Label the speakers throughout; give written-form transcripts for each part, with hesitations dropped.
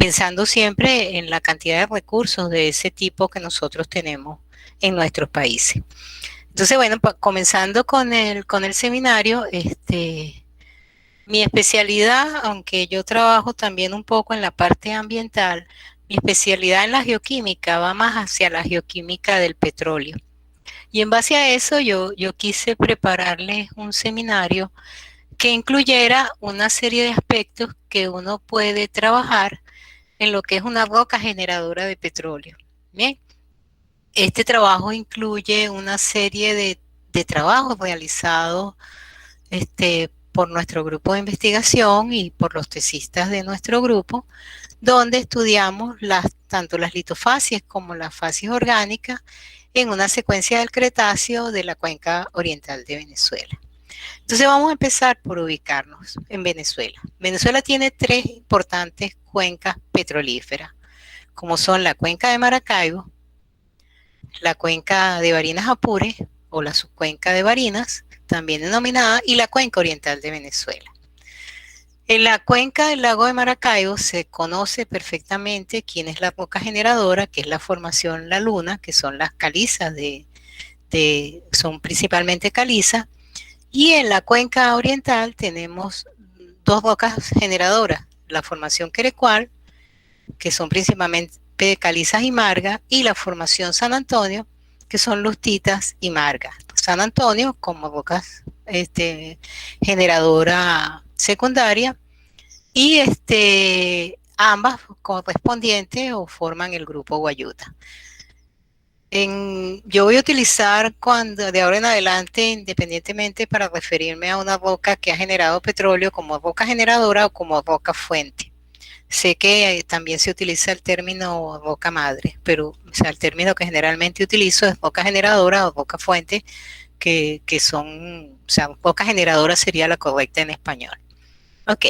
Speaker 1: pensando siempre en la cantidad de recursos de ese tipo que nosotros tenemos en nuestros países. Entonces, bueno, comenzando con el seminario, mi especialidad, aunque yo trabajo también un poco en la parte ambiental, mi especialidad en la geoquímica va más hacia la geoquímica del petróleo. Y en base a eso yo quise prepararles un seminario que incluyera una serie de aspectos que uno puede trabajar en lo que es una roca generadora de petróleo. Bien, este trabajo incluye una serie de trabajos realizados por nuestro grupo de investigación y por los tesistas de nuestro grupo, donde estudiamos tanto las litofacies como las facies orgánicas en una secuencia del Cretáceo de la cuenca oriental de Venezuela. Entonces vamos a empezar por ubicarnos en Venezuela. Venezuela tiene tres importantes cuencas petrolíferas, como son la cuenca de Maracaibo, la cuenca de Barinas Apure o la subcuenca de Barinas, también denominada, y la cuenca oriental de Venezuela. En la cuenca del lago de Maracaibo se conoce perfectamente quién es la roca generadora, que es la formación La Luna, que son las calizas son principalmente calizas, y en la cuenca oriental tenemos dos rocas generadoras, la formación Querecual, que son principalmente calizas y margas, y la formación San Antonio, que son lustitas y margas. San Antonio como rocas generadora secundaria, y ambas correspondientes o forman el grupo Guayuta. Yo voy a utilizar de ahora en adelante, independientemente, para referirme a una roca que ha generado petróleo como roca generadora o como roca fuente. Sé que también se utiliza el término roca madre, pero o sea, el término que generalmente utilizo es roca generadora o roca fuente, que son, o sea, roca generadora sería la correcta en español. Ok,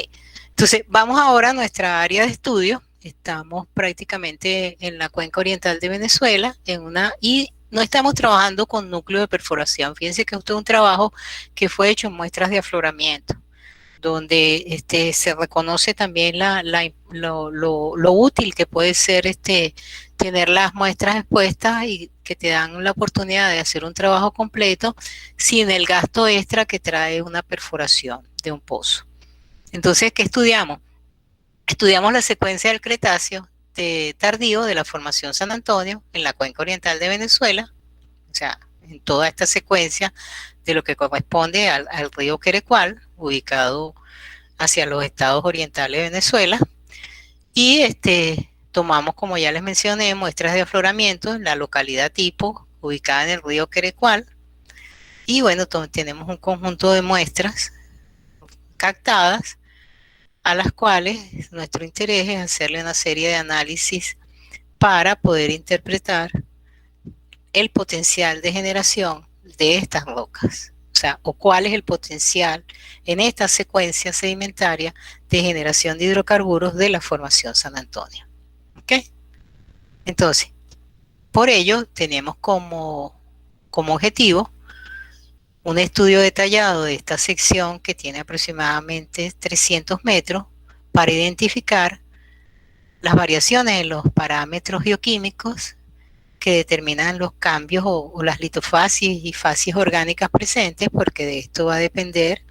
Speaker 1: entonces vamos ahora a nuestra área de estudio. Estamos prácticamente en la cuenca oriental de Venezuela, y no estamos trabajando con núcleo de perforación. Fíjense que esto es un trabajo que fue hecho en muestras de afloramiento, donde se reconoce también lo útil que puede ser tener las muestras expuestas y que te dan la oportunidad de hacer un trabajo completo sin el gasto extra que trae una perforación de un pozo. Entonces, ¿qué estudiamos? Estudiamos la secuencia del Cretáceo tardío de la formación San Antonio en la cuenca oriental de Venezuela, o sea, en toda esta secuencia de lo que corresponde al río Querecual, ubicado hacia los estados orientales de Venezuela, y tomamos, como ya les mencioné, muestras de afloramiento en la localidad tipo, ubicada en el río Querecual, y bueno, tenemos un conjunto de muestras captadas a las cuales nuestro interés es hacerle una serie de análisis para poder interpretar el potencial de generación de estas rocas. O sea, o cuál es el potencial en esta secuencia sedimentaria de generación de hidrocarburos de la formación San Antonio. ¿Ok? Entonces, por ello tenemos como objetivo un estudio detallado de esta sección que tiene aproximadamente 300 metros para identificar las variaciones en los parámetros bioquímicos que determinan los cambios o las litofacies y facies orgánicas presentes, porque de esto va a depender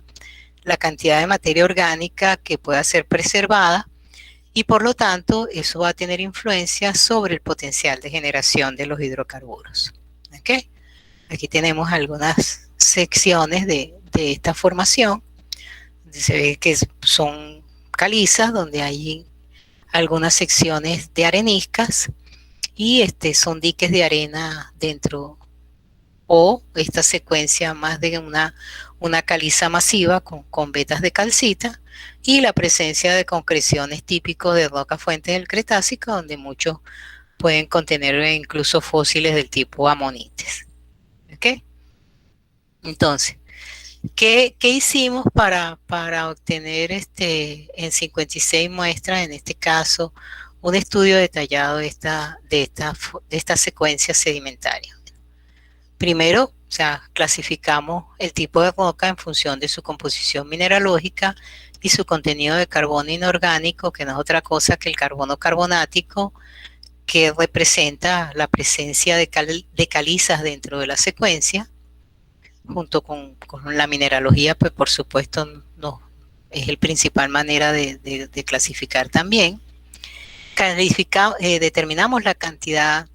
Speaker 1: la cantidad de materia orgánica que pueda ser preservada, y por lo tanto eso va a tener influencia sobre el potencial de generación de los hidrocarburos. ¿Okay? Aquí tenemos algunas secciones de esta formación. Se ve que son calizas donde hay algunas secciones de areniscas y son diques de arena dentro, o esta secuencia más de una caliza masiva con vetas de calcita, y la presencia de concreciones típicos de rocas fuentes del Cretácico, donde muchos pueden contener incluso fósiles del tipo amonites. ¿Okay? Entonces, ¿qué hicimos para obtener en 56 muestras, en este caso, un estudio detallado de esta secuencia sedimentaria? Primero, o sea, clasificamos el tipo de roca en función de su composición mineralógica, y su contenido de carbono inorgánico, que no es otra cosa que el carbono carbonático, que representa la presencia de calizas dentro de la secuencia, junto con la mineralogía, pues por supuesto no, es el principal manera de clasificar también. Determinamos la cantidad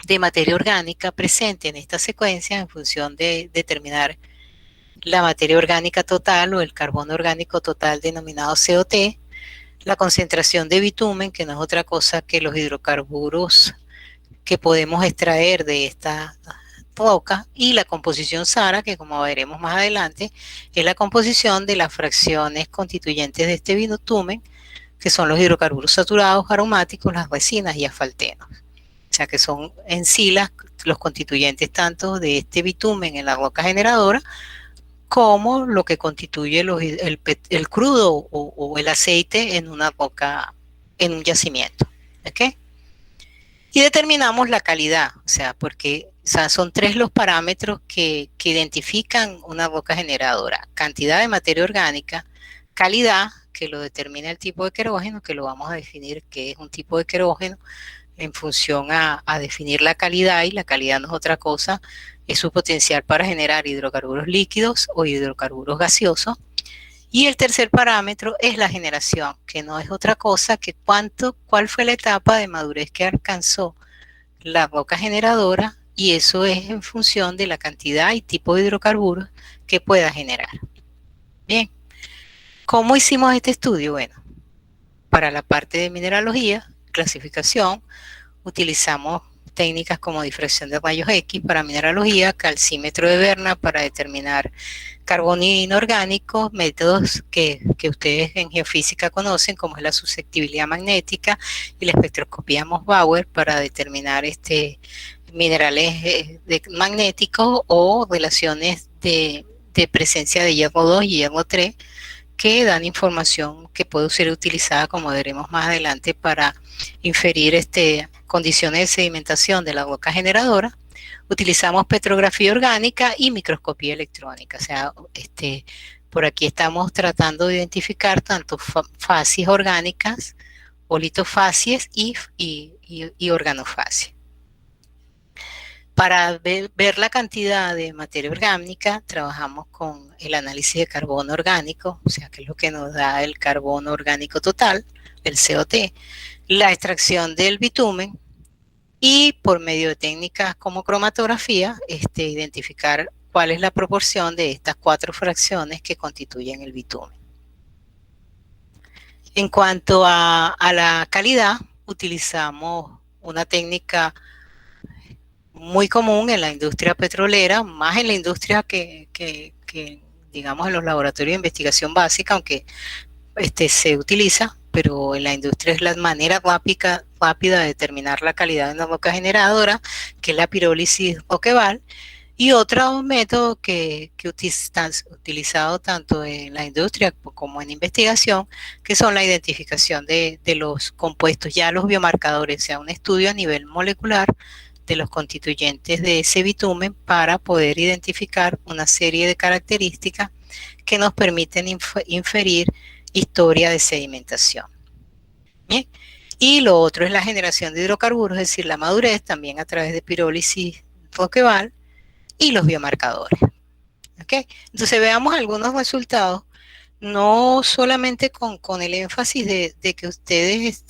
Speaker 1: de materia orgánica presente en esta secuencia en función de determinar la materia orgánica total o el carbono orgánico total denominado COT, la concentración de bitumen, que no es otra cosa que los hidrocarburos que podemos extraer de esta roca, y la composición SARA, que como veremos más adelante, es la composición de las fracciones constituyentes de este bitumen, que son los hidrocarburos saturados, aromáticos, las resinas y asfaltenos. O sea que son en sí los constituyentes tanto de este bitumen en la roca generadora, como lo que constituye el crudo o el aceite en una roca, en un yacimiento. ¿Okay? Y determinamos la calidad, o sea, porque son tres los parámetros que identifican una roca generadora: cantidad de materia orgánica, calidad, que lo determina el tipo de querógeno, que lo vamos a definir que es un tipo de querógeno en función a definir la calidad, y la calidad no es otra cosa, es su potencial para generar hidrocarburos líquidos o hidrocarburos gaseosos. Y el tercer parámetro es la generación, que no es otra cosa que cuál fue la etapa de madurez que alcanzó la roca generadora, y eso es en función de la cantidad y tipo de hidrocarburos que pueda generar. Bien, ¿cómo hicimos este estudio? Bueno, para la parte de mineralogía, clasificación, utilizamos técnicas como difracción de rayos X para mineralogía, calcímetro de Berna para determinar carbono inorgánico, métodos que ustedes en geofísica conocen, como es la susceptibilidad magnética y la espectroscopía Moss-Bauer para determinar minerales magnéticos o relaciones de presencia de hierro 2 y hierro 3, que dan información que puede ser utilizada, como veremos más adelante, para inferir condiciones de sedimentación de la roca generadora. Utilizamos petrografía orgánica y microscopía electrónica. O sea, por aquí estamos tratando de identificar tanto facies orgánicas o litofacies y organofacies. Para ver la cantidad de materia orgánica, trabajamos con el análisis de carbono orgánico, o sea, que es lo que nos da el carbono orgánico total, el COT, la extracción del bitumen, y por medio de técnicas como cromatografía, identificar cuál es la proporción de estas 4 fracciones que constituyen el bitumen. En cuanto a la calidad, utilizamos una técnica muy común en la industria petrolera, más en la industria que digamos en los laboratorios de investigación básica, aunque se utiliza, pero en la industria es la manera rápida de determinar la calidad de una roca generadora, que es la pirólisis Roqueval, y otro método que está utilizado tanto en la industria como en investigación, que son la identificación de los compuestos, ya los biomarcadores, o sea, un estudio a nivel molecular de los constituyentes de ese bitumen para poder identificar una serie de características que nos permiten inferir historia de sedimentación. ¿Bien? Y lo otro es la generación de hidrocarburos, es decir, la madurez, también a través de pirólisis Roqueval, y los biomarcadores. ¿Okay? Entonces veamos algunos resultados, no solamente con el énfasis de que ustedes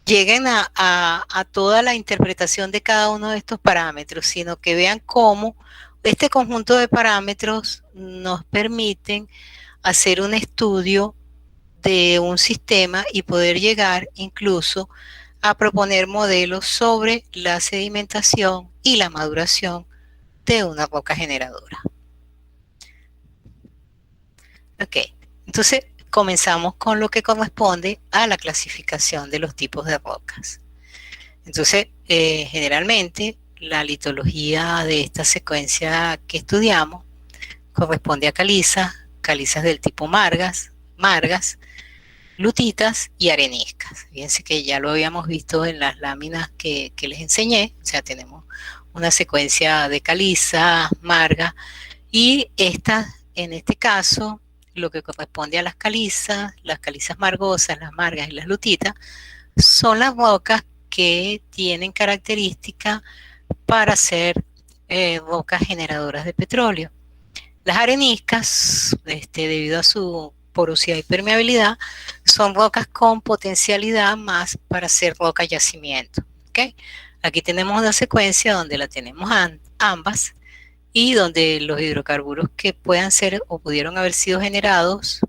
Speaker 1: lleguen a toda la interpretación de cada uno de estos parámetros, sino que vean cómo este conjunto de parámetros nos permiten hacer un estudio de un sistema y poder llegar incluso a proponer modelos sobre la sedimentación y la maduración de una roca generadora. Ok, entonces comenzamos con lo que corresponde a la clasificación de los tipos de rocas. Entonces, generalmente, la litología de esta secuencia que estudiamos corresponde a calizas del tipo margas, lutitas y areniscas. Fíjense que ya lo habíamos visto en las láminas que les enseñé, o sea, tenemos una secuencia de caliza, marga, y estas, en este caso, lo que corresponde a las calizas margosas, las margas y las lutitas, son las rocas que tienen características para ser rocas generadoras de petróleo. Las areniscas, debido a su porosidad y permeabilidad, son rocas con potencialidad más para ser roca yacimiento. ¿Okay? Aquí tenemos una secuencia donde la tenemos ambas y donde los hidrocarburos que puedan ser o pudieron haber sido generados,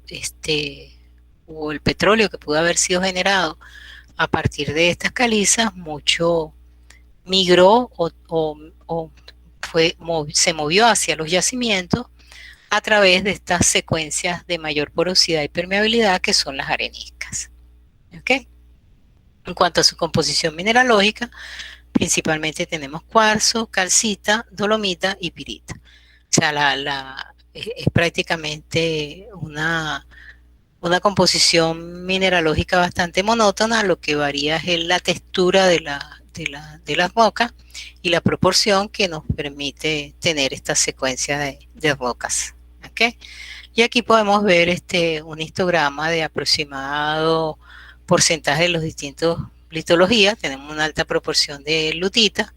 Speaker 1: o el petróleo que pudo haber sido generado a partir de estas calizas, mucho migró o se movió hacia los yacimientos a través de estas secuencias de mayor porosidad y permeabilidad que son las areniscas. ¿Okay? En cuanto a su composición mineralógica, principalmente tenemos cuarzo, calcita, dolomita y pirita. O sea, es prácticamente una composición mineralógica bastante monótona, lo que varía es la textura de las rocas y la proporción que nos permite tener esta secuencia de rocas. ¿Okay? Y aquí podemos ver un histograma de aproximado porcentaje de los distintos litologías. Tenemos una alta proporción de lutitas,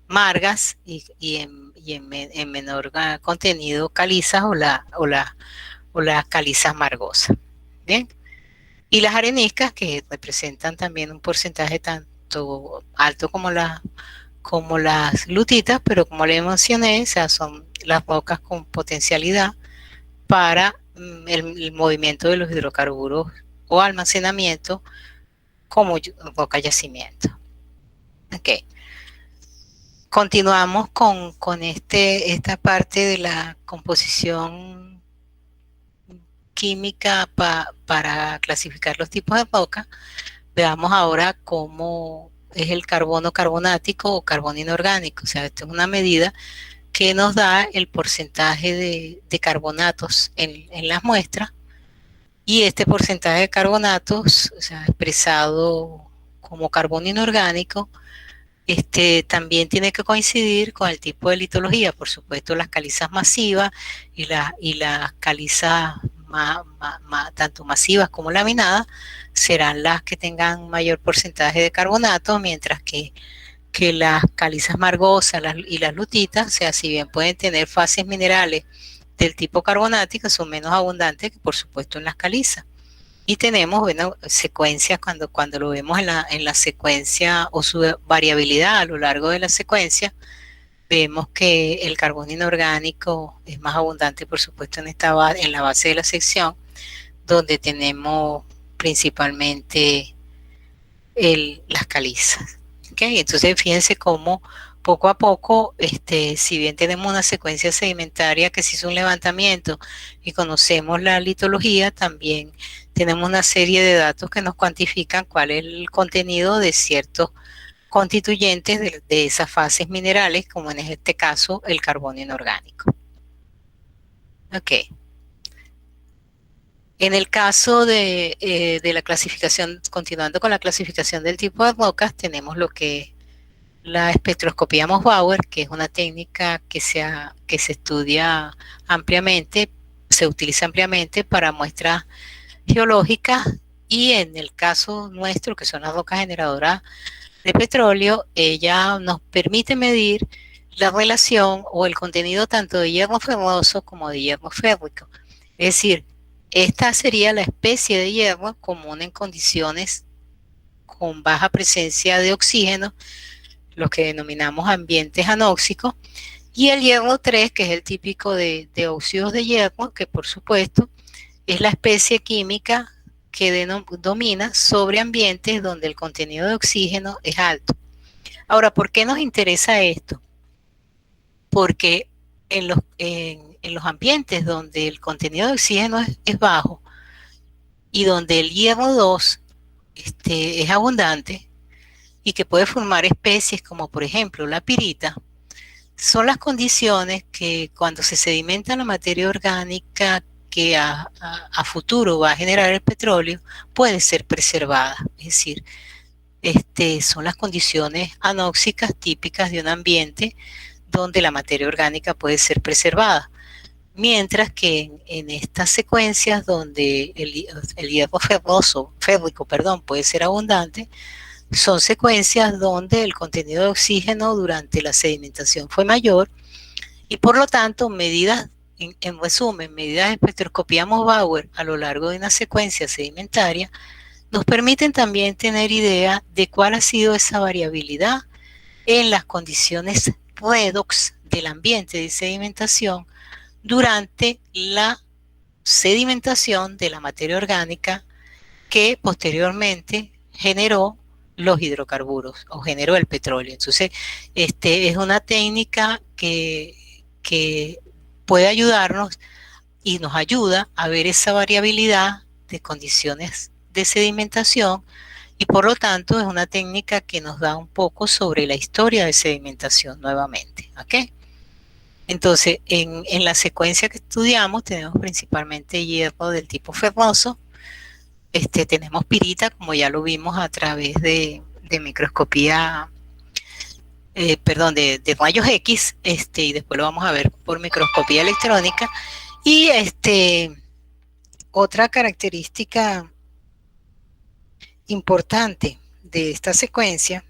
Speaker 1: margas y en menor contenido calizas o las calizas margosas. Bien. Y las areniscas, que representan también un porcentaje tanto alto como las lutitas, pero como les mencioné, o sea, son las rocas con potencialidad para el movimiento de los hidrocarburos o almacenamiento como roca yacimiento. Okay. Continuamos con esta parte de la composición química para clasificar los tipos de roca. Veamos ahora cómo es el carbono carbonático o carbono inorgánico. O sea, esta es una medida que nos da el porcentaje de carbonatos en las muestras, y este porcentaje de carbonatos, o sea, expresado como carbono inorgánico, también tiene que coincidir con el tipo de litología. Por supuesto, las calizas masivas y las calizas tanto masivas como laminadas serán las que tengan mayor porcentaje de carbonato, mientras que las calizas margosas y las lutitas, o sea, si bien pueden tener fases minerales del tipo carbonático, son menos abundantes que, por supuesto, en las calizas. Y tenemos, bueno, secuencias, cuando lo vemos en la secuencia o su variabilidad a lo largo de la secuencia, vemos que el carbono inorgánico es más abundante, por supuesto, en la base de la sección, donde tenemos principalmente las calizas. ¿Okay? Entonces, fíjense cómo poco a poco, si bien tenemos una secuencia sedimentaria que se hizo un levantamiento y conocemos la litología, también tenemos una serie de datos que nos cuantifican cuál es el contenido de ciertos constituyentes de esas fases minerales, como en este caso el carbono inorgánico. Ok. En el caso de la clasificación, continuando con la clasificación del tipo de rocas, tenemos lo que es la espectroscopía Moss-Bauer, que es una técnica que se estudia ampliamente, se utiliza ampliamente para muestras geológicas, y en el caso nuestro, que son las rocas generadoras de petróleo, ella nos permite medir la relación o el contenido tanto de hierro ferroso como de hierro férrico. Es decir, esta sería la especie de hierro común en condiciones con baja presencia de oxígeno, los que denominamos ambientes anóxicos, y el hierro 3, que es el típico de óxidos de hierro, que por supuesto es la especie química que domina sobre ambientes donde el contenido de oxígeno es alto. Ahora, ¿por qué nos interesa esto? Porque en los ambientes donde el contenido de oxígeno es bajo y donde el hierro 2 es abundante y que puede formar especies como por ejemplo la pirita, son las condiciones que cuando se sedimenta la materia orgánica que a futuro va a generar el petróleo, puede ser preservada. Es decir, son las condiciones anóxicas típicas de un ambiente donde la materia orgánica puede ser preservada. Mientras que en estas secuencias donde el hierro férrico, puede ser abundante, son secuencias donde el contenido de oxígeno durante la sedimentación fue mayor y por lo tanto en resumen, medidas de espectroscopía Bauer a lo largo de una secuencia sedimentaria nos permiten también tener idea de cuál ha sido esa variabilidad en las condiciones redox del ambiente de sedimentación durante la sedimentación de la materia orgánica que posteriormente generó los hidrocarburos o generó el petróleo. Entonces, es una técnica que puede ayudarnos y nos ayuda a ver esa variabilidad de condiciones de sedimentación y por lo tanto es una técnica que nos da un poco sobre la historia de sedimentación nuevamente. ¿Ok? Entonces, en la secuencia que estudiamos tenemos principalmente hierro del tipo ferroso, tenemos pirita, como ya lo vimos a través de microscopía, de rayos X, y después lo vamos a ver por microscopía electrónica. Y otra característica importante de esta secuencia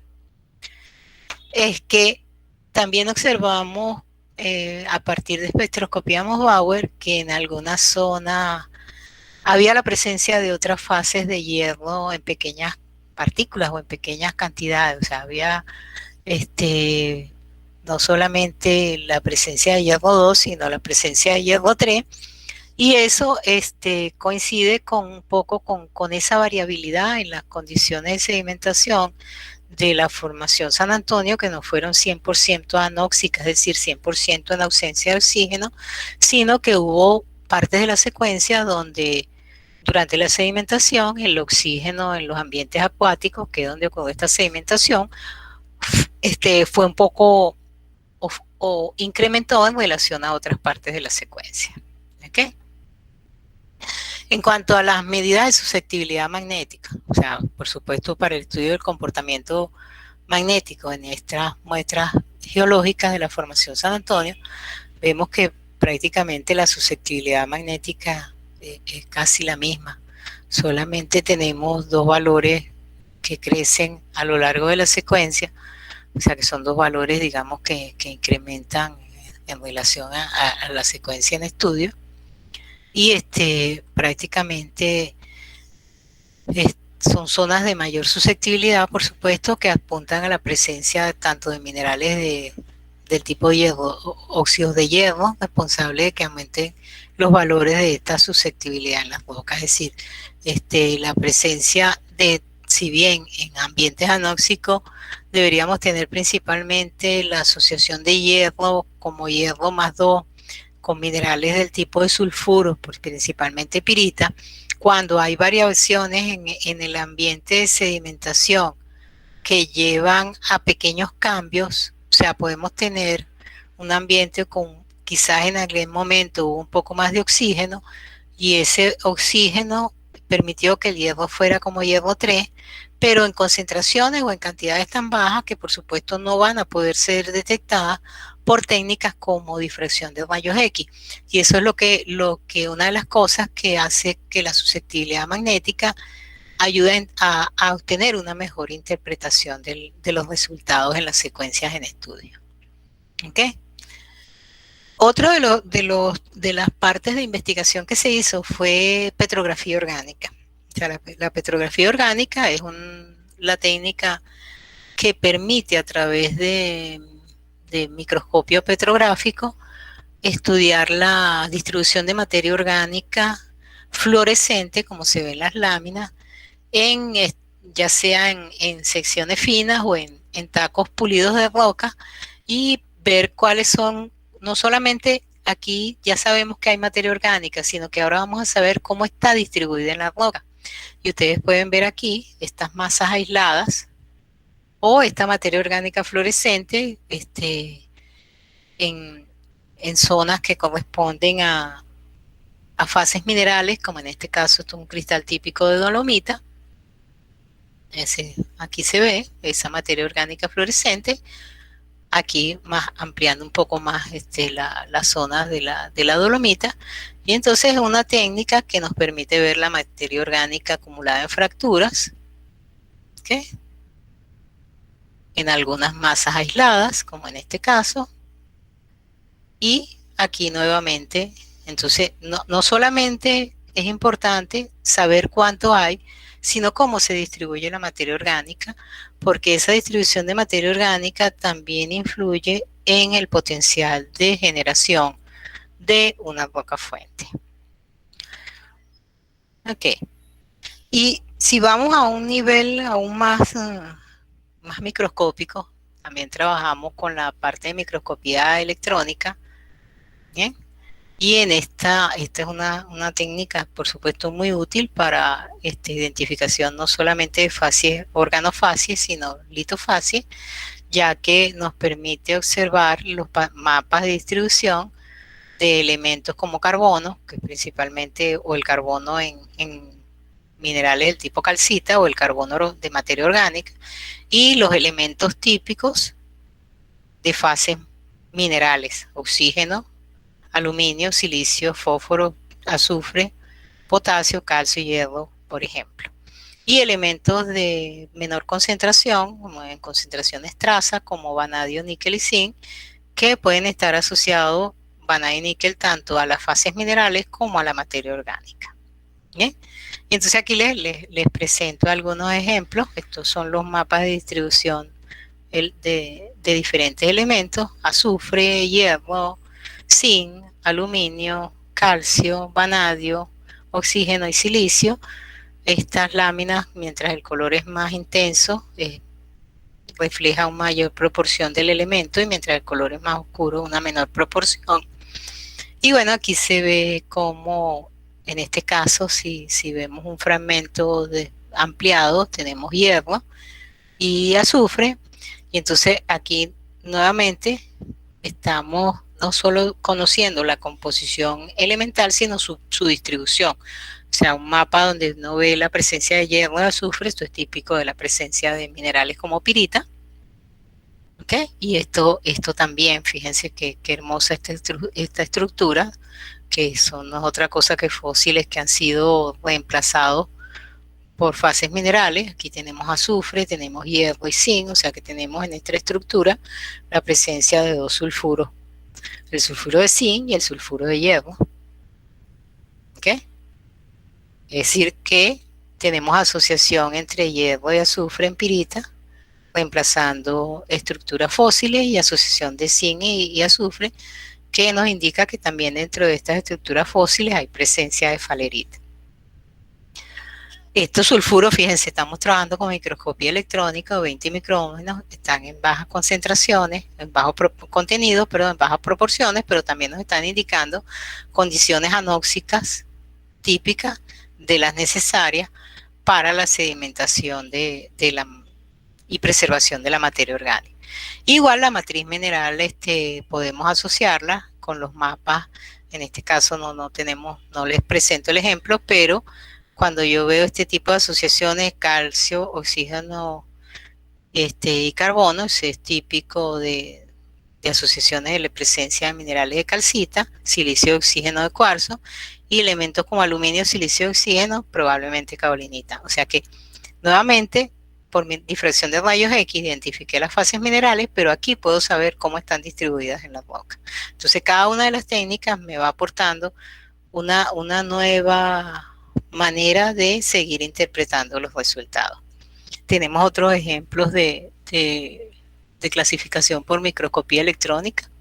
Speaker 1: es que también observamos a partir de espectroscopía Bauer que en alguna zona había la presencia de otras fases de hierro en pequeñas partículas o en pequeñas cantidades, o sea, había no solamente la presencia de hierro 2, sino la presencia de hierro 3, y eso coincide con un poco con esa variabilidad en las condiciones de sedimentación de la formación San Antonio, que no fueron 100% anóxicas, es decir, 100% en ausencia de oxígeno, sino que hubo partes de la secuencia donde durante la sedimentación el oxígeno en los ambientes acuáticos, que es donde ocurre esta sedimentación, fue un poco o incrementó en relación a otras partes de la secuencia. ¿Okay? En cuanto a las medidas de susceptibilidad magnética, o sea, por supuesto, para el estudio del comportamiento magnético en estas muestras geológicas de la formación San Antonio, vemos que prácticamente la susceptibilidad magnética es casi la misma. Solamente tenemos dos valores que crecen a lo largo de la secuencia, o sea que son dos valores, digamos, que incrementan en relación a la secuencia en estudio. Y prácticamente son zonas de mayor susceptibilidad, por supuesto, que apuntan a la presencia tanto de minerales del tipo hierro, óxidos de hierro, responsable de que aumenten los valores de esta susceptibilidad en las rocas. Es decir, la presencia de, si bien en ambientes anóxicos deberíamos tener principalmente la asociación de hierro como hierro más 2 con minerales del tipo de sulfuro, principalmente pirita, cuando hay variaciones en el ambiente de sedimentación que llevan a pequeños cambios, o sea, podemos tener un ambiente con quizás en algún momento hubo un poco más de oxígeno y ese oxígeno permitió que el hierro fuera como hierro 3, pero en concentraciones o en cantidades tan bajas que por supuesto no van a poder ser detectadas por técnicas como difracción de rayos X. Y eso es lo que una de las cosas que hace que la susceptibilidad magnética ayude a obtener una mejor interpretación de los resultados en las secuencias en estudio. ¿Okay? Otro de las partes de investigación que se hizo fue petrografía orgánica. O sea, la petrografía orgánica es la técnica que permite a través de microscopio petrográfico estudiar la distribución de materia orgánica fluorescente, como se ve en las láminas, ya sea en secciones finas o en tacos pulidos de roca, y ver cuáles son, no solamente aquí ya sabemos que hay materia orgánica, sino que ahora vamos a saber cómo está distribuida en la roca. Y ustedes pueden ver aquí estas masas aisladas o esta materia orgánica fluorescente en zonas que corresponden a fases minerales, como en este caso esto es un cristal típico de dolomita. Aquí se ve esa materia orgánica fluorescente aquí más ampliando un poco más la zona de la dolomita. Y entonces es una técnica que nos permite ver la materia orgánica acumulada en fracturas, ¿okay? En algunas masas aisladas, como en este caso, y aquí nuevamente, entonces no solamente es importante saber cuánto hay, sino cómo se distribuye la materia orgánica, porque esa distribución de materia orgánica también influye en el potencial de generación de una roca fuente. Ok. Y si vamos a un nivel aún más microscópico, también trabajamos con la parte de microscopía electrónica, ¿bien? Y en esta es una técnica, por supuesto, muy útil para identificación no solamente de facies, organofacies, sino litofacies, ya que nos permite observar los mapas de distribución de elementos como carbono, que principalmente, o el carbono en minerales del tipo calcita o el carbono de materia orgánica, y los elementos típicos de fases minerales, oxígeno, aluminio, silicio, fósforo, azufre, potasio, calcio y hierro, por ejemplo. Y elementos de menor concentración, como en concentraciones traza, como vanadio, níquel y zinc, que pueden estar asociados, vanadio y níquel, tanto a las fases minerales como a la materia orgánica. ¿Bien? Y entonces aquí les presento algunos ejemplos. Estos son los mapas de distribución de diferentes elementos: azufre, hierro, zinc, aluminio, calcio, vanadio, oxígeno y silicio. Estas láminas, mientras el color es más intenso, refleja una mayor proporción del elemento, y mientras el color es más oscuro, una menor proporción. Y bueno, aquí se ve como, en este caso, si vemos un fragmento ampliado, tenemos hierro y azufre, y entonces aquí nuevamente estamos no solo conociendo la composición elemental, sino su distribución. O sea, un mapa donde uno ve la presencia de hierro y azufre, esto es típico de la presencia de minerales como pirita. ¿Okay? Y esto también, fíjense qué hermosa esta estructura, que son no es otra cosa que fósiles que han sido reemplazados por fases minerales. Aquí tenemos azufre, tenemos hierro y zinc, o sea que tenemos en esta estructura la presencia de dos sulfuros, el sulfuro de zinc y el sulfuro de hierro. ¿Okay? Es decir que tenemos asociación entre hierro y azufre en pirita, reemplazando estructuras fósiles, y asociación de zinc y azufre, que nos indica que también dentro de estas estructuras fósiles hay presencia de falerita. Estos sulfuros, fíjense, estamos trabajando con microscopía electrónica, 20 micrómetros, están en bajas concentraciones, en bajo contenido, pero en bajas proporciones, pero también nos están indicando condiciones anóxicas típicas de las necesarias para la sedimentación y preservación de la materia orgánica. Igual la matriz mineral podemos asociarla con los mapas. En este caso no les presento el ejemplo, pero cuando yo veo este tipo de asociaciones, calcio, oxígeno y carbono, es típico de asociaciones de la presencia de minerales de calcita, silicio y oxígeno de cuarzo, y elementos como aluminio, silicio y oxígeno, probablemente caolinita. O sea que, nuevamente, por mi difracción de rayos X, identifiqué las fases minerales, pero aquí puedo saber cómo están distribuidas en la roca. Entonces, cada una de las técnicas me va aportando una nueva manera de seguir interpretando los resultados. Tenemos otros ejemplos de clasificación por microscopía electrónica.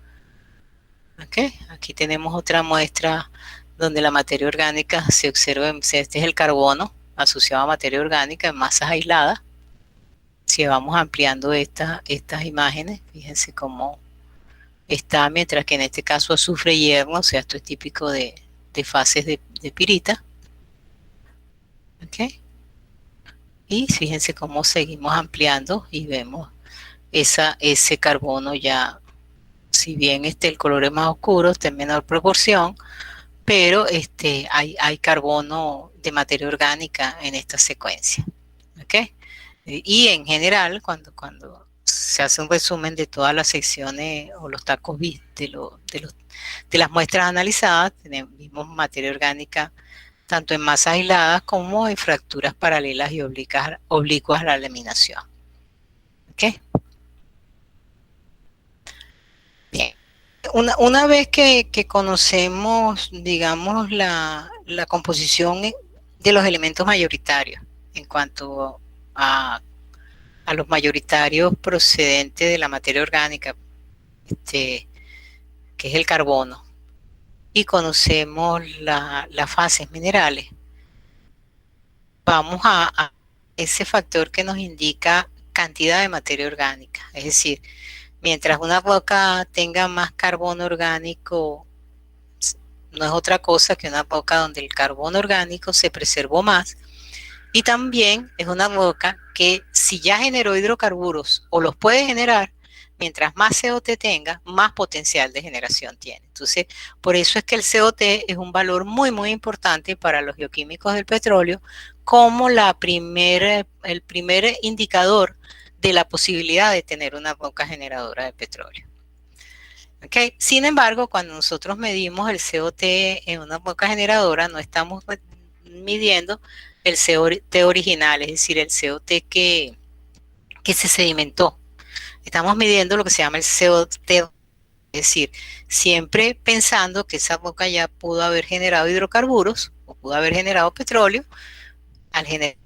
Speaker 1: ¿Okay? Aquí tenemos otra muestra donde la materia orgánica se observa. Este es el carbono asociado a materia orgánica en masas aisladas. Si vamos ampliando estas imágenes, fíjense cómo está, mientras que en este caso azufre y hierro, o sea, esto es típico de fases de pirita. ¿Okay? Y fíjense cómo seguimos ampliando y vemos ese carbono ya, si bien el color es más oscuro, está en menor proporción, pero hay carbono de materia orgánica en esta secuencia. ¿Okay? Y en general, cuando se hace un resumen de todas las secciones o los tacos de las muestras analizadas. Vimos materia orgánica tanto en masas aisladas como en fracturas paralelas y oblicuas a la laminación. ¿Ok? Bien. Una vez que conocemos, digamos, la composición de los elementos mayoritarios en cuanto a los mayoritarios procedentes de la materia orgánica, que es el carbono, y conocemos las fases minerales, vamos a ese factor que nos indica cantidad de materia orgánica. Es decir, mientras una roca tenga más carbono orgánico, no es otra cosa que una roca donde el carbono orgánico se preservó más, y también es una roca que si ya generó hidrocarburos o los puede generar, mientras más CO2 tenga, más potencial de generación tiene. Entonces, por eso es que el CO2 es un valor muy, muy importante para los geoquímicos del petróleo como el primer indicador de la posibilidad de tener una roca generadora de petróleo. ¿Okay? Sin embargo, cuando nosotros medimos el CO2 en una roca generadora, no estamos midiendo el CO2 original, es decir, el CO2 que se sedimentó. Estamos midiendo lo que se llama el CO2, es decir, siempre pensando que esa roca ya pudo haber generado hidrocarburos o pudo haber generado petróleo. Al generar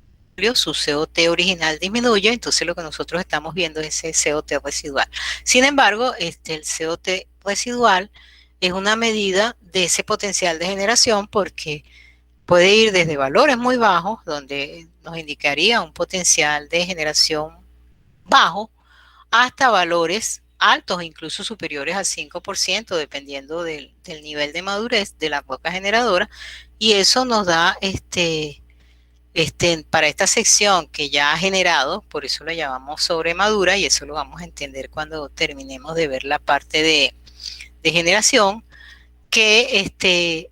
Speaker 1: su CO2 original disminuye, entonces lo que nosotros estamos viendo es ese CO2 residual. Sin embargo, el CO2 residual es una medida de ese potencial de generación porque puede ir desde valores muy bajos, donde nos indicaría un potencial de generación bajo, hasta valores altos, incluso superiores al 5%, dependiendo del nivel de madurez de la roca generadora, y eso nos da para esta sección que ya ha generado, por eso lo llamamos sobremadura, y eso lo vamos a entender cuando terminemos de ver la parte de generación, que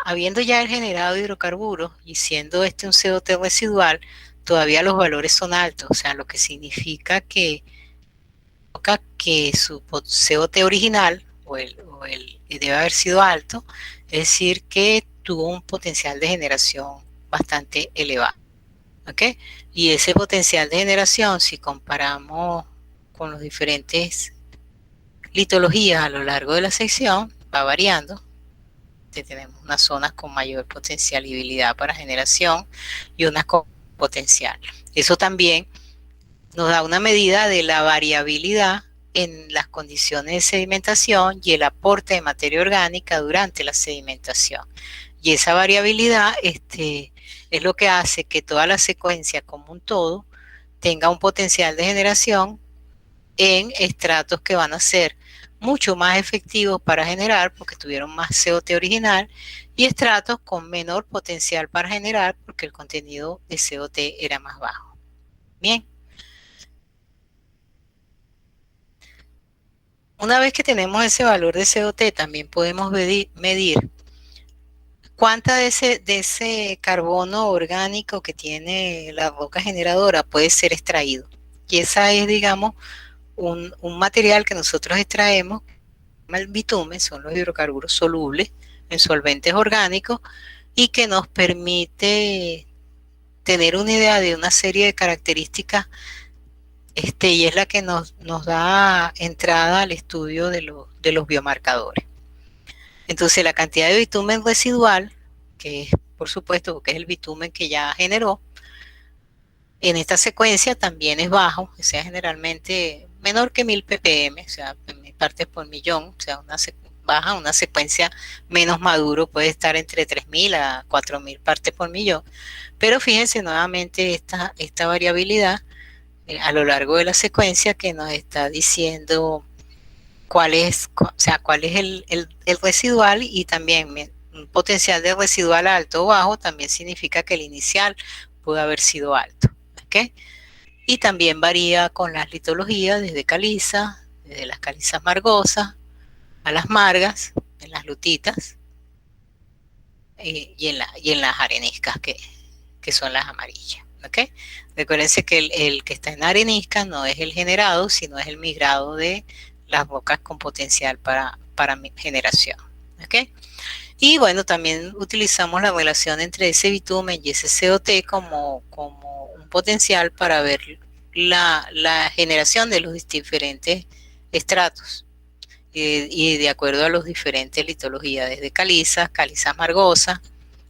Speaker 1: habiendo ya generado hidrocarburos y siendo un CO2 residual, todavía los valores son altos, o sea, lo que significa que su CO2 original debe haber sido alto, es decir, que tuvo un potencial de generación bastante elevado. ¿Okay? Y ese potencial de generación, si comparamos con los diferentes litologías a lo largo de la sección, va variando. Tenemos unas zonas con mayor potencialidad para generación y unas con potencial. Eso también nos da una medida de la variabilidad en las condiciones de sedimentación y el aporte de materia orgánica durante la sedimentación. Y esa variabilidad es lo que hace que toda la secuencia como un todo tenga un potencial de generación en estratos que van a ser mucho más efectivos para generar porque tuvieron más CO2 original, y estratos con menor potencial para generar porque el contenido de CO2 era más bajo. Bien. Una vez que tenemos ese valor de CO2, también podemos medir cuánta de ese carbono orgánico que tiene la roca generadora puede ser extraído. Y esa es, digamos, un material que nosotros extraemos, el bitumen, son los hidrocarburos solubles en solventes orgánicos, y que nos permite tener una idea de una serie de características, y es la que nos da entrada al estudio de los biomarcadores. Entonces, la cantidad de bitumen residual, que es, por supuesto, porque es el bitumen que ya generó, en esta secuencia también es bajo, o sea, generalmente menor que 1000 ppm, o sea, partes por millón, o sea, una secuencia menos maduro puede estar entre 3000 a 4000 partes por millón, pero fíjense nuevamente esta variabilidad a lo largo de la secuencia que nos está diciendo cuál es el residual, y también un potencial de residual alto o bajo también significa que el inicial puede haber sido alto. ¿Okay? Y también varía con las litologías, desde caliza, desde las calizas margosas a las margas, en las lutitas, y en las areniscas que son las amarillas. ¿ok? Recuérdense que el que está en arenisca no es el generado, sino es el migrado de las rocas con potencial para generación, ¿ok? Y bueno, también utilizamos la relación entre ese bitumen y ese COT como un potencial para ver la generación de los diferentes estratos y de acuerdo a las diferentes litologías, desde calizas, calizas margosas,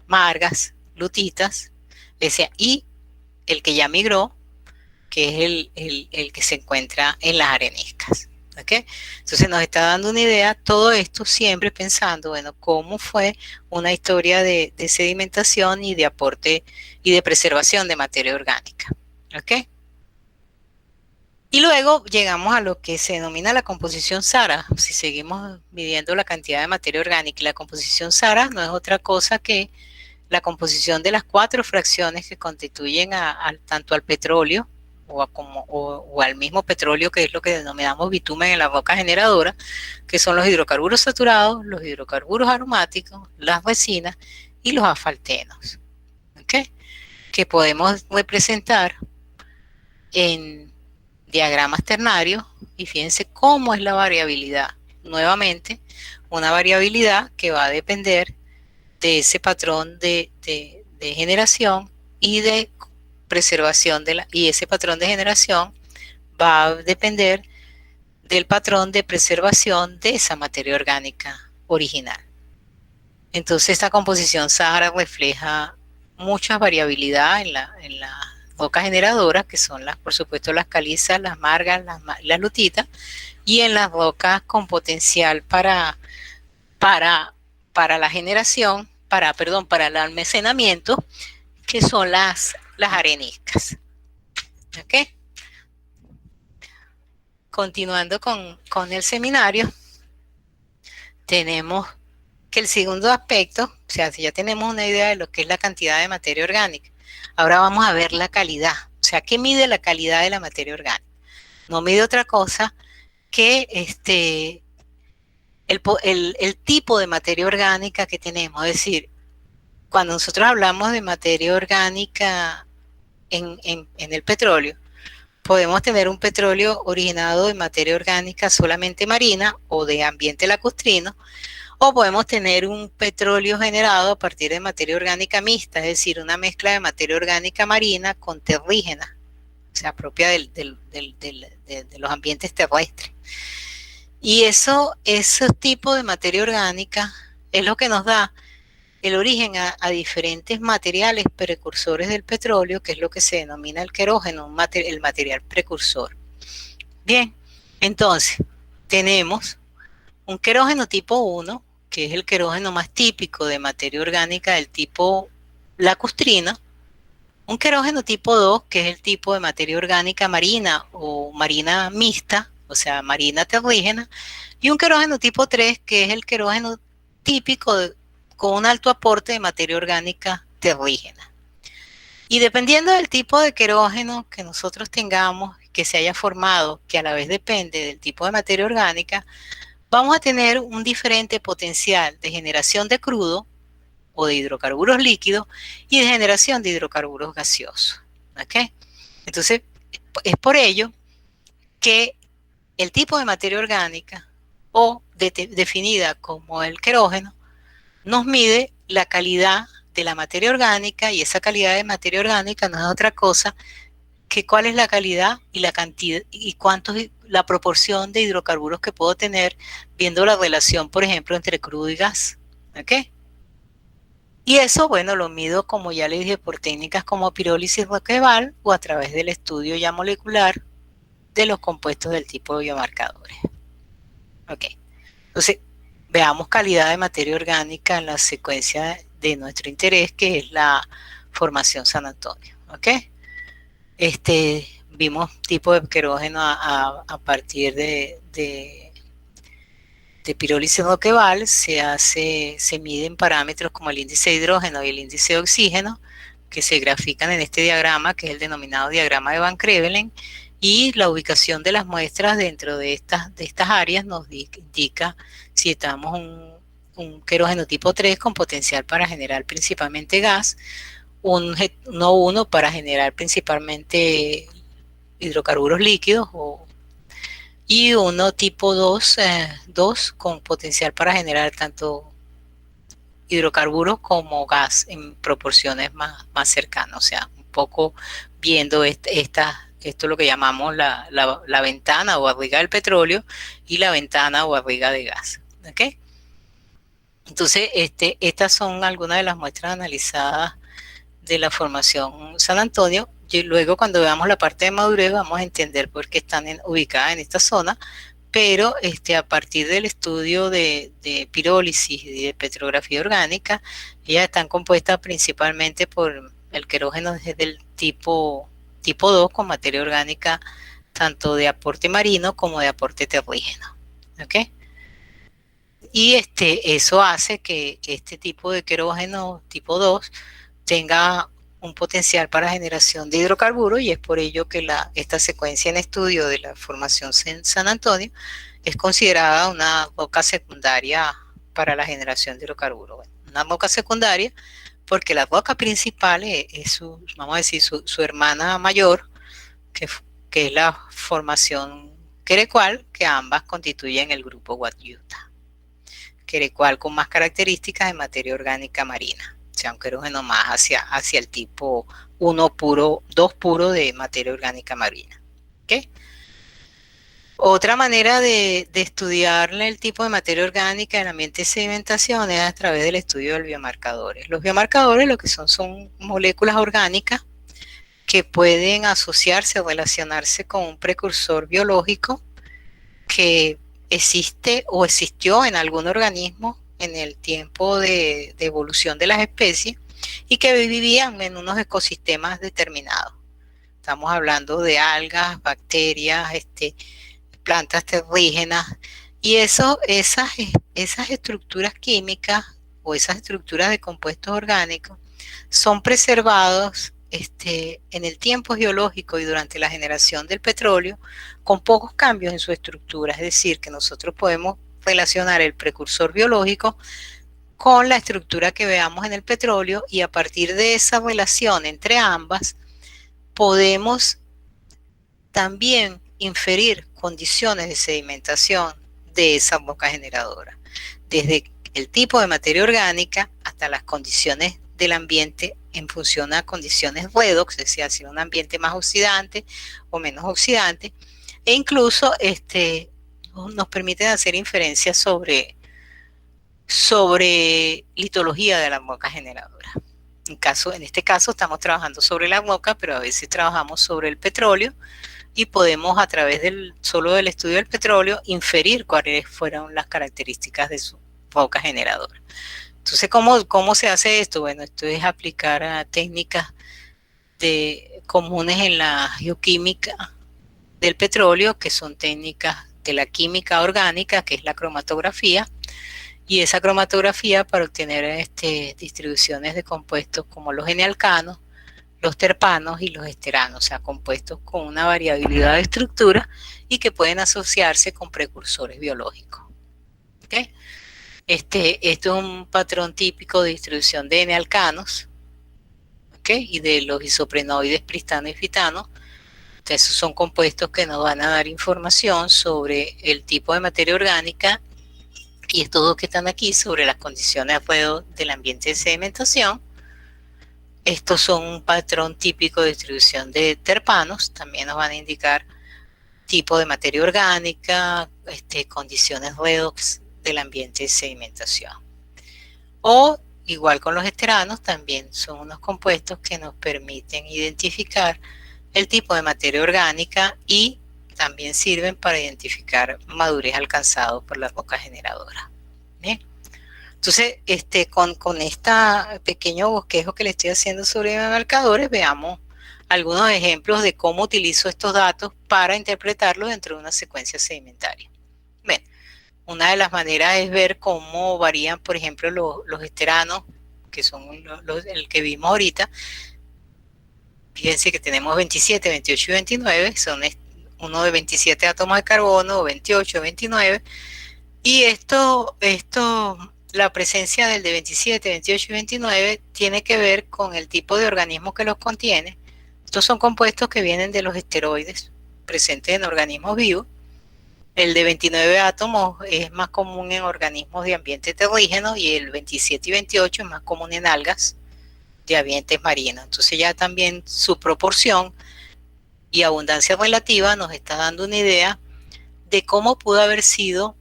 Speaker 1: margas, lutitas, y el que ya migró, que es el que se encuentra en las areniscas. ¿Okay? Entonces nos está dando una idea, todo esto siempre pensando, bueno, cómo fue una historia de sedimentación y de aporte y de preservación de materia orgánica. ¿Ok? Y luego llegamos a lo que se denomina la composición SARA. Si seguimos midiendo la cantidad de materia orgánica, y la composición SARA no es otra cosa que la composición de las 4 fracciones que constituyen tanto al petróleo o al mismo petróleo, que es lo que denominamos bitumen en la roca generadora, que son los hidrocarburos saturados, los hidrocarburos aromáticos, las resinas y los asfaltenos, ¿okay? Que podemos representar en diagramas ternarios, y fíjense cómo es la variabilidad. Nuevamente, una variabilidad que va a depender de ese patrón de generación y de preservación y ese patrón de generación va a depender del patrón de preservación de esa materia orgánica original. Entonces esta composición Sahara refleja mucha variabilidad en la rocas generadoras, que son por supuesto las calizas, las margas, las lutitas, y en las rocas con potencial para, para la generación, para el almacenamiento, que son las areniscas. ¿Ok? Continuando con el seminario, tenemos que el segundo aspecto, o sea, si ya tenemos una idea de lo que es la cantidad de materia orgánica, ahora vamos a ver la calidad. O sea, ¿qué mide la calidad de la materia orgánica? No mide otra cosa que el tipo de materia orgánica que tenemos. Es decir, cuando nosotros hablamos de materia orgánica en el petróleo, podemos tener un petróleo originado de materia orgánica solamente marina o de ambiente lacustrino, o podemos tener un petróleo generado a partir de materia orgánica mixta, es decir, una mezcla de materia orgánica marina con terrígena, o sea, propia de los ambientes terrestres. Y ese tipo de materia orgánica es lo que nos da el origen a diferentes materiales precursores del petróleo, que es lo que se denomina el querógeno, el material precursor. Bien, entonces tenemos un querógeno tipo 1, que es el querógeno más típico de materia orgánica del tipo lacustrina, un querógeno tipo 2, que es el tipo de materia orgánica marina o marina mixta, o sea, marina terrígena, y un querógeno tipo 3, que es el querógeno típico con un alto aporte de materia orgánica terrígena. Y dependiendo del tipo de querógeno que nosotros tengamos, que se haya formado, que a la vez depende del tipo de materia orgánica, vamos a tener un diferente potencial de generación de crudo o de hidrocarburos líquidos y de generación de hidrocarburos gaseosos. ¿Okay? Entonces, es por ello que el tipo de materia orgánica o definida como el querógeno nos mide la calidad de la materia orgánica, y esa calidad de materia orgánica no es otra cosa que cuál es la calidad y la cantidad y cuánto es la proporción de hidrocarburos que puedo tener viendo la relación, por ejemplo, entre crudo y gas. ¿Ok? Y eso, bueno, lo mido, como ya le dije, por técnicas como pirólisis Roqueval o a través del estudio ya molecular de los compuestos del tipo de biomarcadores. Ok. Entonces, veamos calidad de materia orgánica en la secuencia de nuestro interés, que es la formación San Antonio. ¿Ok? Vimos tipo de querógeno a partir de pirólisis Roqueval, se miden parámetros como el índice de hidrógeno y el índice de oxígeno, que se grafican en este diagrama, que es el denominado diagrama de Van Crevelen, y la ubicación de las muestras dentro de estas áreas nos indica si estamos un querógeno tipo 3 con potencial para generar principalmente gas, no uno para generar principalmente hidrocarburos líquidos y uno tipo 2 con potencial para generar tanto hidrocarburos como gas en proporciones más cercanas, o sea, un poco viendo esto es lo que llamamos la ventana o barriga del petróleo y la ventana o barriga de gas. ¿Okay? Entonces, estas son algunas de las muestras analizadas de la formación San Antonio. Y luego, cuando veamos la parte de madurez, vamos a entender por qué están ubicadas en esta zona, pero a partir del estudio de pirólisis y de petrografía orgánica, ellas están compuestas principalmente por el querógeno del tipo 2 con materia orgánica tanto de aporte marino como de aporte terrígeno. ¿Okay? Y eso hace que este tipo de querógeno tipo 2 tenga un potencial para generación de hidrocarburos, y es por ello que esta secuencia en estudio de la formación en San Antonio es considerada una roca secundaria para la generación de hidrocarburos. Bueno, una roca secundaria porque la roca principal es vamos a decir, su hermana mayor, que es la formación Querecual, que ambas constituyen el grupo Guayuta. Querecual con más características de materia orgánica marina, o sea, un querógeno más hacia el tipo 1 puro, 2 puro de materia orgánica marina. ¿Okay? Otra manera de estudiar el tipo de materia orgánica en el ambiente de sedimentación es a través del estudio de los biomarcadores. Los biomarcadores lo que son moléculas orgánicas que pueden asociarse o relacionarse con un precursor biológico que existe o existió en algún organismo en el tiempo de evolución de las especies y que vivían en unos ecosistemas determinados. Estamos hablando de algas, bacterias, plantas terrígenas, y esas estructuras químicas o esas estructuras de compuestos orgánicos son preservados en el tiempo geológico y durante la generación del petróleo con pocos cambios en su estructura, es decir, que nosotros podemos relacionar el precursor biológico con la estructura que veamos en el petróleo, y a partir de esa relación entre ambas podemos también inferir condiciones de sedimentación de esa roca generadora, desde el tipo de materia orgánica hasta las condiciones del ambiente en función a condiciones redox, es decir, si un ambiente más oxidante o menos oxidante, e incluso nos permiten hacer inferencias sobre litología de la roca generadora. En este caso estamos trabajando sobre la roca, pero a veces trabajamos sobre el petróleo, y podemos a través solo del estudio del petróleo inferir cuáles fueron las características de su roca generadora. Entonces, ¿cómo se hace esto? Bueno, esto es aplicar a técnicas comunes en la geoquímica del petróleo, que son técnicas de la química orgánica, que es la cromatografía, y esa cromatografía para obtener distribuciones de compuestos como los N-alcanos, los terpanos y los esteranos, o sea, compuestos con una variabilidad de estructura y que pueden asociarse con precursores biológicos. ¿Okay? Esto es un patrón típico de distribución de N-alcanos, ¿okay? Y de los isoprenoides pristano y fitano. Esos son compuestos que nos van a dar información sobre el tipo de materia orgánica, y estos dos que están aquí sobre las condiciones alrededor del ambiente de sedimentación. Estos son un patrón típico de distribución de terpanos, también nos van a indicar tipo de materia orgánica, condiciones redox del ambiente de sedimentación. O igual con los esteranos, también son unos compuestos que nos permiten identificar el tipo de materia orgánica y también sirven para identificar madurez alcanzado por la roca generadora. Bien. Entonces, con este pequeño bosquejo que le estoy haciendo sobre marcadores, veamos algunos ejemplos de cómo utilizo estos datos para interpretarlos dentro de una secuencia sedimentaria. Bien, una de las maneras es ver cómo varían, por ejemplo, los esteranos, que son el que vimos ahorita. Fíjense que tenemos 27, 28 y 29, son uno de 27 átomos de carbono, 28, 29, y la presencia del de 27, 28 y 29 tiene que ver con el tipo de organismo que los contiene. Estos son compuestos que vienen de los esteroides presentes en organismos vivos. El de 29 átomos es más común en organismos de ambiente terrígeno y el 27 y 28 es más común en algas de ambientes marinos. Entonces ya también su proporción y abundancia relativa nos está dando una idea de cómo pudo haber sido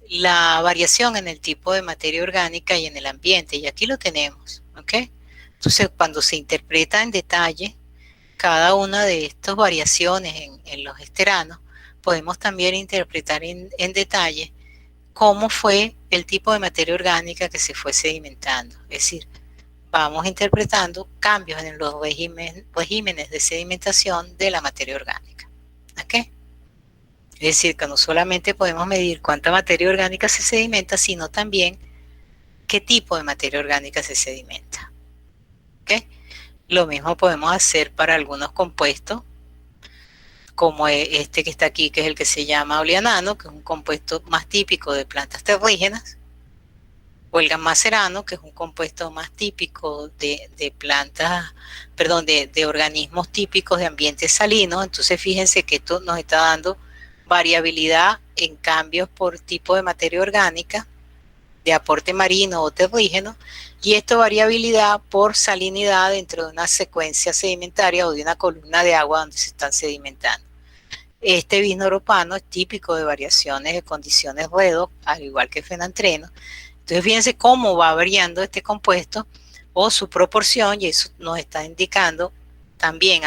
Speaker 1: la variación en el tipo de materia orgánica y en el ambiente. Y aquí lo tenemos, ¿ok? Entonces, cuando se interpreta en detalle cada una de estas variaciones en los esteranos, podemos también interpretar en detalle cómo fue el tipo de materia orgánica que se fue sedimentando. Es decir, vamos interpretando cambios en los regímenes de sedimentación de la materia orgánica. ¿Ok? Es decir, que no solamente podemos medir cuánta materia orgánica se sedimenta, sino también qué tipo de materia orgánica se sedimenta. ¿Ok? Lo mismo podemos hacer para algunos compuestos, como este que está aquí, que es el que se llama oleanano, que es un compuesto más típico de plantas terrígenas, o el gammacerano, que es un compuesto más típico de plantas, perdón, de organismos típicos de ambientes salinos. Entonces fíjense que esto nos está dando variabilidad en cambios por tipo de materia orgánica, de aporte marino o terrígeno, y esto variabilidad por salinidad dentro de una secuencia sedimentaria o de una columna de agua donde se están sedimentando. Este bisnoropano es típico de variaciones de condiciones redox, al igual que el fenantreno. Entonces fíjense cómo va variando este compuesto o su proporción, y eso nos está indicando también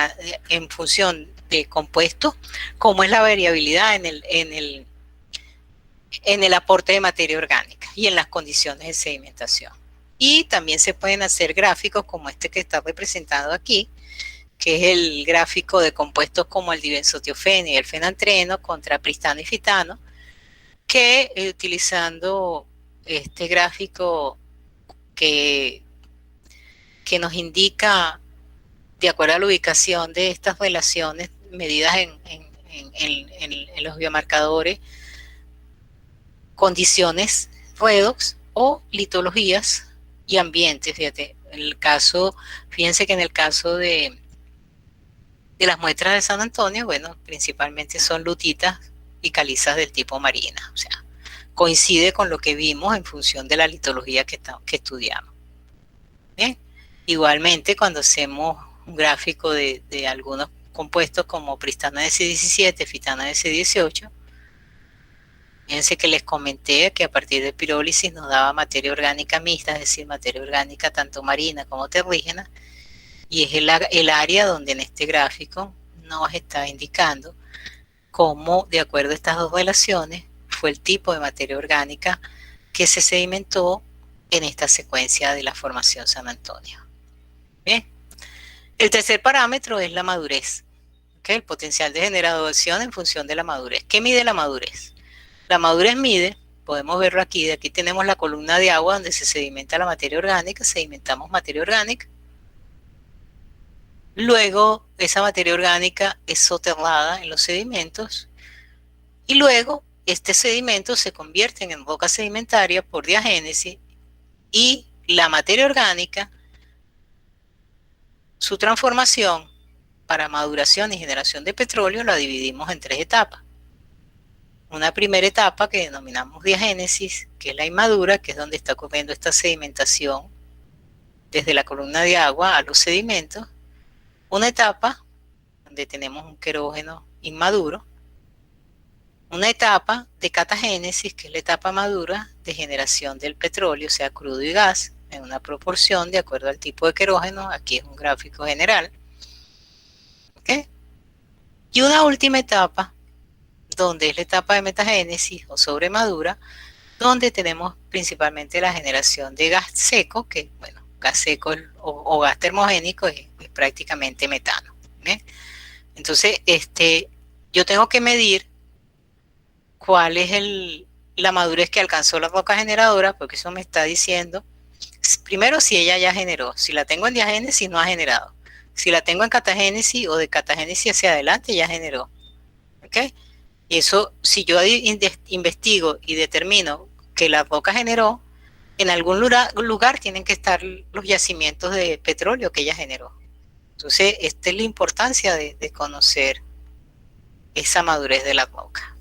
Speaker 1: en función de compuestos cómo es la variabilidad en el aporte de materia orgánica y en las condiciones de sedimentación. Y también se pueden hacer gráficos como este que está representado aquí, que es el gráfico de compuestos como el dibenzotiofeno y el fenantreno contra pristano y fitano, que utilizando este gráfico que nos indica, de acuerdo a la ubicación de estas relaciones medidas en los biomarcadores, condiciones redox o litologías y ambientes. Fíjate, fíjense que en el caso de las muestras de San Antonio, bueno, principalmente son lutitas y calizas del tipo marina, o sea, coincide con lo que vimos en función de la litología que estudiamos. Bien, igualmente cuando hacemos un gráfico de algunos compuestos como pristano S17, fitano S18, fíjense que les comenté que a partir de pirólisis nos daba materia orgánica mixta, es decir, materia orgánica tanto marina como terrígena, y es el área donde en este gráfico nos está indicando cómo, de acuerdo a estas dos relaciones, fue el tipo de materia orgánica que se sedimentó en esta secuencia de la formación San Antonio. Bien. El tercer parámetro es la madurez, ¿okay? El potencial de generación en función de la madurez. ¿Qué mide la madurez? La madurez mide, podemos verlo aquí, de aquí tenemos la columna de agua donde se sedimenta la materia orgánica, sedimentamos materia orgánica. Luego esa materia orgánica es soterrada en los sedimentos y luego este sedimento se convierte en roca sedimentaria por diagénesis y la materia orgánica, su transformación para maduración y generación de petróleo la dividimos en tres etapas. Una primera etapa que denominamos diagénesis, que es la inmadura, que es donde está ocurriendo esta sedimentación desde la columna de agua a los sedimentos. Una etapa donde tenemos un querógeno inmaduro. Una etapa de catagénesis, que es la etapa madura de generación del petróleo, sea crudo y gas, en una proporción de acuerdo al tipo de querógeno. Aquí es un gráfico general. ¿Okay? Y una última etapa, donde es la etapa de metagénesis o sobremadura, donde tenemos principalmente la generación de gas seco, que bueno, gas seco o gas termogénico es prácticamente metano. ¿Bien? Entonces, yo tengo que medir cuál es la madurez que alcanzó la roca generadora, porque eso me está diciendo, primero, si ella ya generó. Si la tengo en diagénesis, no ha generado. Si la tengo en catagénesis o de catagénesis hacia adelante, ya generó. ¿Ok? Y eso, si yo investigo y determino que la roca generó, En algún lugar tienen que estar los yacimientos de petróleo que ella generó. Entonces, esta es la importancia de conocer esa madurez de la roca.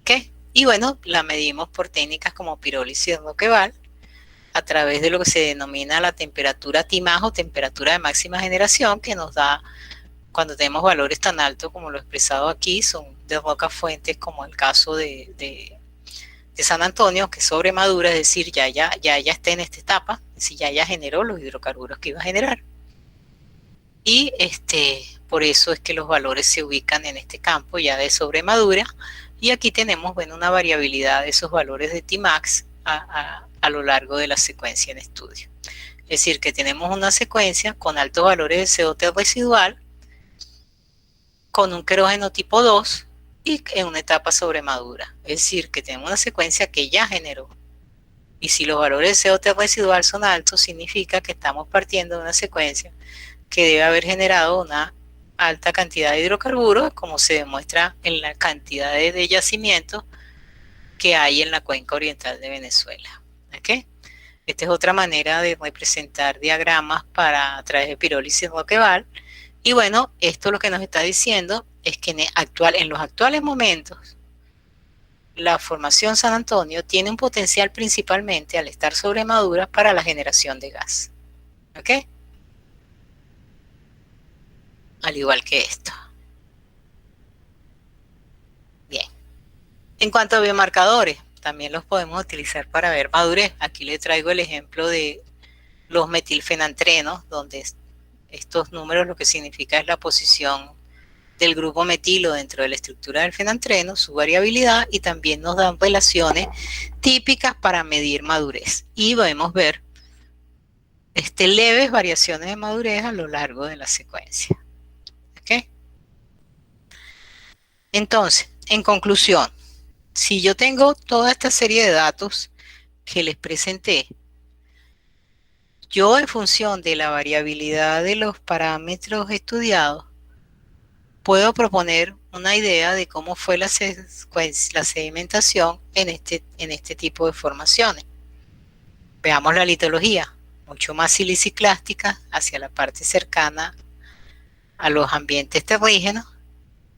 Speaker 1: ¿Ok? Y bueno, la medimos por técnicas como pirólisis Roqueval, a través de lo que se denomina la temperatura TIMAX o temperatura de máxima generación, que nos da, cuando tenemos valores tan altos como lo expresado aquí, son de rocas fuentes como el caso de San Antonio, que es sobremadura, es decir, ya está en esta etapa, es decir, ya generó los hidrocarburos que iba a generar. Y por eso es que los valores se ubican en este campo ya de sobremadura. Y aquí tenemos, bueno, una variabilidad de esos valores de Tmax a lo largo de la secuencia en estudio. Es decir, que tenemos una secuencia con altos valores de CO2 residual, con un querógeno tipo 2 y en una etapa sobremadura. Es decir, que tenemos una secuencia que ya generó. Y si los valores de CO2 residual son altos, significa que estamos partiendo de una secuencia que debe haber generado una alta cantidad de hidrocarburos, como se demuestra en la cantidad de yacimientos que hay en la cuenca oriental de Venezuela. ¿Okay? Esta es otra manera de representar diagramas a través de pirólisis Roqueval. Y bueno, esto lo que nos está diciendo es que en los actuales momentos, la formación San Antonio tiene un potencial principalmente al estar sobremadura para la generación de gas. ¿Ok? Al igual que esto. Bien. En cuanto a biomarcadores, también los podemos utilizar para ver madurez. Aquí le traigo el ejemplo de los metilfenantrenos, donde estos números lo que significa es la posición del grupo metilo dentro de la estructura del fenantreno, su variabilidad, y también nos dan relaciones típicas para medir madurez. Y podemos ver leves variaciones de madurez a lo largo de la secuencia. ¿Okay? Entonces, en conclusión, si yo tengo toda esta serie de datos que les presenté, yo en función de la variabilidad de los parámetros estudiados, puedo proponer una idea de cómo fue la sedimentación en este tipo de formaciones. Veamos la litología, mucho más siliciclástica hacia la parte cercana a los ambientes terrígenos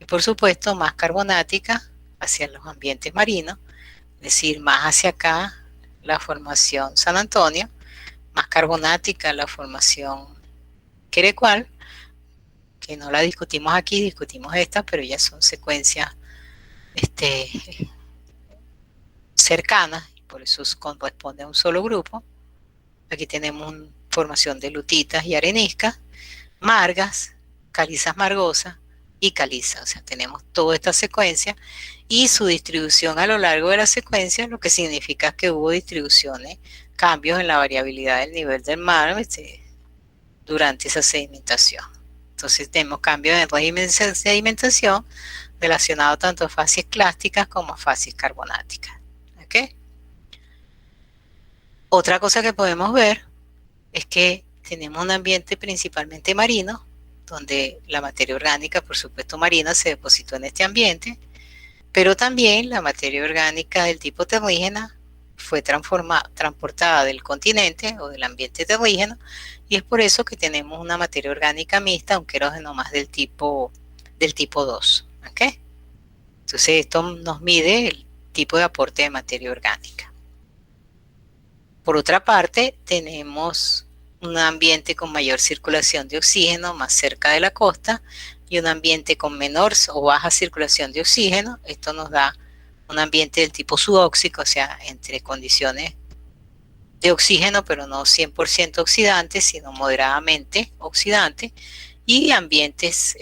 Speaker 1: y por supuesto más carbonática hacia los ambientes marinos, es decir, más hacia acá la formación San Antonio, más carbonática la formación Querecual, que no la discutimos aquí, discutimos esta, pero ya son secuencias cercanas, y por eso corresponde a un solo grupo. Aquí tenemos una formación de lutitas y areniscas, margas, calizas margosas y calizas. O sea, tenemos toda esta secuencia y su distribución a lo largo de la secuencia, lo que significa que hubo distribuciones, cambios en la variabilidad del nivel del mar durante esa sedimentación. Entonces tenemos cambios en el régimen de sedimentación relacionado tanto a fases clásticas como a fases carbonáticas. ¿Okay? Otra cosa que podemos ver es que tenemos un ambiente principalmente marino, donde la materia orgánica, por supuesto marina, se depositó en este ambiente, pero también la materia orgánica del tipo terrígena fue transportada del continente o del ambiente terrígeno, y es por eso que tenemos una materia orgánica mixta, un querógeno más del tipo 2. ¿Okay? Entonces esto nos mide el tipo de aporte de materia orgánica. Por otra parte, tenemos un ambiente con mayor circulación de oxígeno más cerca de la costa y un ambiente con menor o baja circulación de oxígeno. Esto nos da un ambiente del tipo subóxico, o sea, entre condiciones de oxígeno, pero no 100% oxidante, sino moderadamente oxidante, y ambientes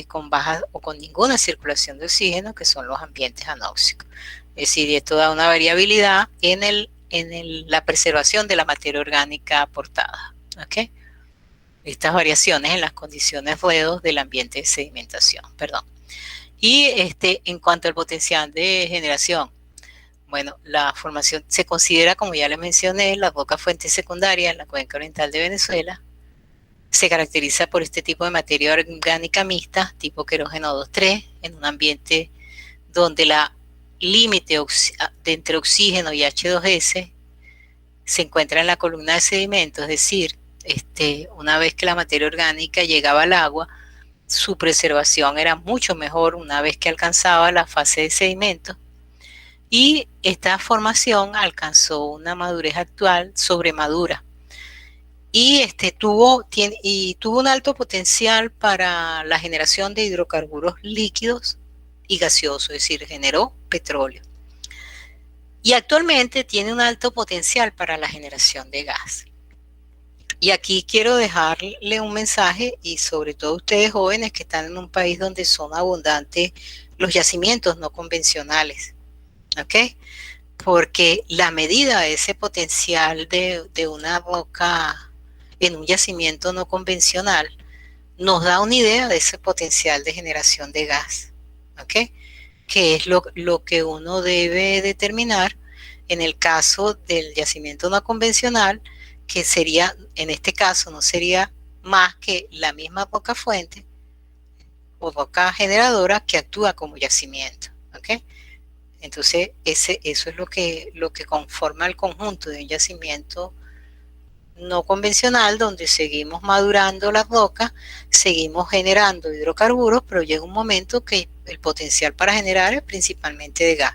Speaker 1: con baja o con ninguna circulación de oxígeno, que son los ambientes anóxicos. Es decir, esto da una variabilidad en la preservación de la materia orgánica aportada. ¿Okay? Estas variaciones en las condiciones ruedos del ambiente de sedimentación. Perdón. Y en cuanto al potencial de generación, bueno, la formación se considera, como ya les mencioné, la roca fuente secundaria en la cuenca oriental de Venezuela. Se caracteriza por este tipo de materia orgánica mixta, tipo querógeno 2,3, en un ambiente donde la límite entre oxígeno y H2S se encuentra en la columna de sedimentos, es decir, una vez que la materia orgánica llegaba al agua, su preservación era mucho mejor una vez que alcanzaba la fase de sedimentos, y esta formación alcanzó una madurez actual sobremadura y tuvo un alto potencial para la generación de hidrocarburos líquidos y gaseosos, es decir, generó petróleo. Y actualmente tiene un alto potencial para la generación de gas. Y aquí quiero dejarle un mensaje, y sobre todo ustedes jóvenes que están en un país donde son abundantes los yacimientos no convencionales, ¿ok? Porque la medida de ese potencial de una roca en un yacimiento no convencional nos da una idea de ese potencial de generación de gas, ¿ok? Que es lo que uno debe determinar en el caso del yacimiento no convencional, que sería, en este caso, no sería más que la misma roca fuente o roca generadora que actúa como yacimiento, ¿ok? Entonces, eso es lo que conforma el conjunto de un yacimiento no convencional, donde seguimos madurando la roca, seguimos generando hidrocarburos, pero llega un momento que el potencial para generar es principalmente de gas,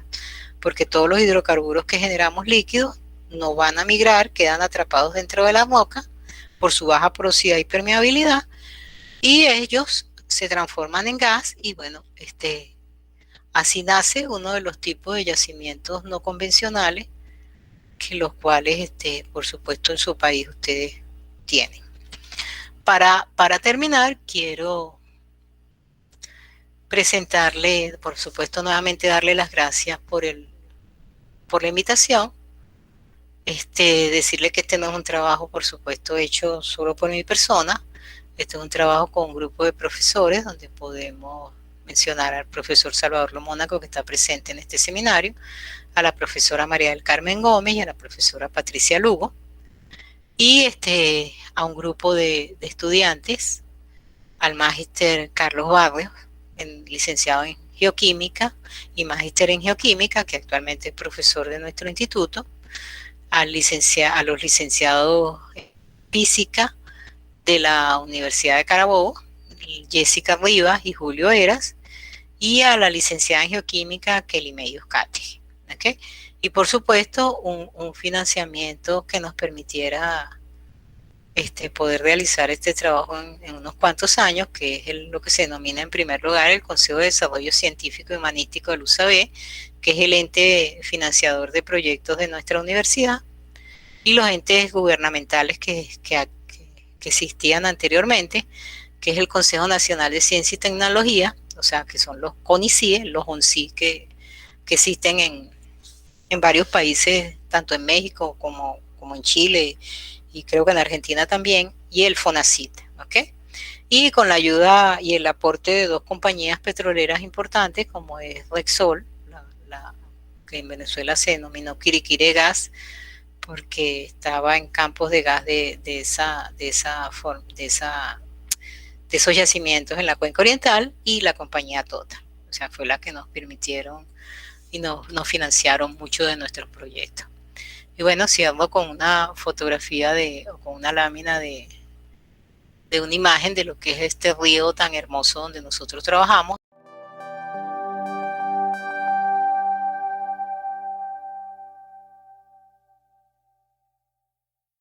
Speaker 1: porque todos los hidrocarburos que generamos líquidos no van a migrar, quedan atrapados dentro de la roca por su baja porosidad y permeabilidad, y ellos se transforman en gas, y bueno, así nace uno de los tipos de yacimientos no convencionales, que los cuales, por supuesto, en su país ustedes tienen. Para terminar, quiero presentarle, por supuesto, nuevamente darle las gracias por la invitación. Decirle que este no es un trabajo, por supuesto, hecho solo por mi persona. Este es un trabajo con un grupo de profesores, donde podemos mencionar al profesor Salvador Lomónaco, que está presente en este seminario, a la profesora María del Carmen Gómez y a la profesora Patricia Lugo, y a un grupo de estudiantes, al magíster Carlos Barrios, licenciado en Geoquímica y magíster en Geoquímica, que actualmente es profesor de nuestro instituto, a los licenciados en Física de la Universidad de Carabobo, Jessica Rivas y Julio Eras, y a la licenciada en Geoquímica Kelly Medios Cate, ¿okay? Y por supuesto un financiamiento que nos permitiera poder realizar este trabajo en unos cuantos años, que es lo que se denomina en primer lugar el Consejo de Desarrollo Científico y Humanístico del USAB, que es el ente financiador de proyectos de nuestra universidad, y los entes gubernamentales que existían anteriormente, que es el Consejo Nacional de Ciencia y Tecnología, o sea, que son los CONICIE, los ONCI que existen en varios países, tanto en México como en Chile, y creo que en Argentina también, y el FONACIT, ¿ok? Y con la ayuda y el aporte de dos compañías petroleras importantes, como es Repsol, que en Venezuela se denominó Quiriquire Gas, porque estaba en campos de gas de esos yacimientos en la cuenca oriental, y la compañía Total, o sea, fue la que nos permitieron y nos financiaron mucho de nuestros proyectos. Y bueno, cierro con una fotografía o con una lámina de una imagen de lo que es este río tan hermoso donde nosotros trabajamos.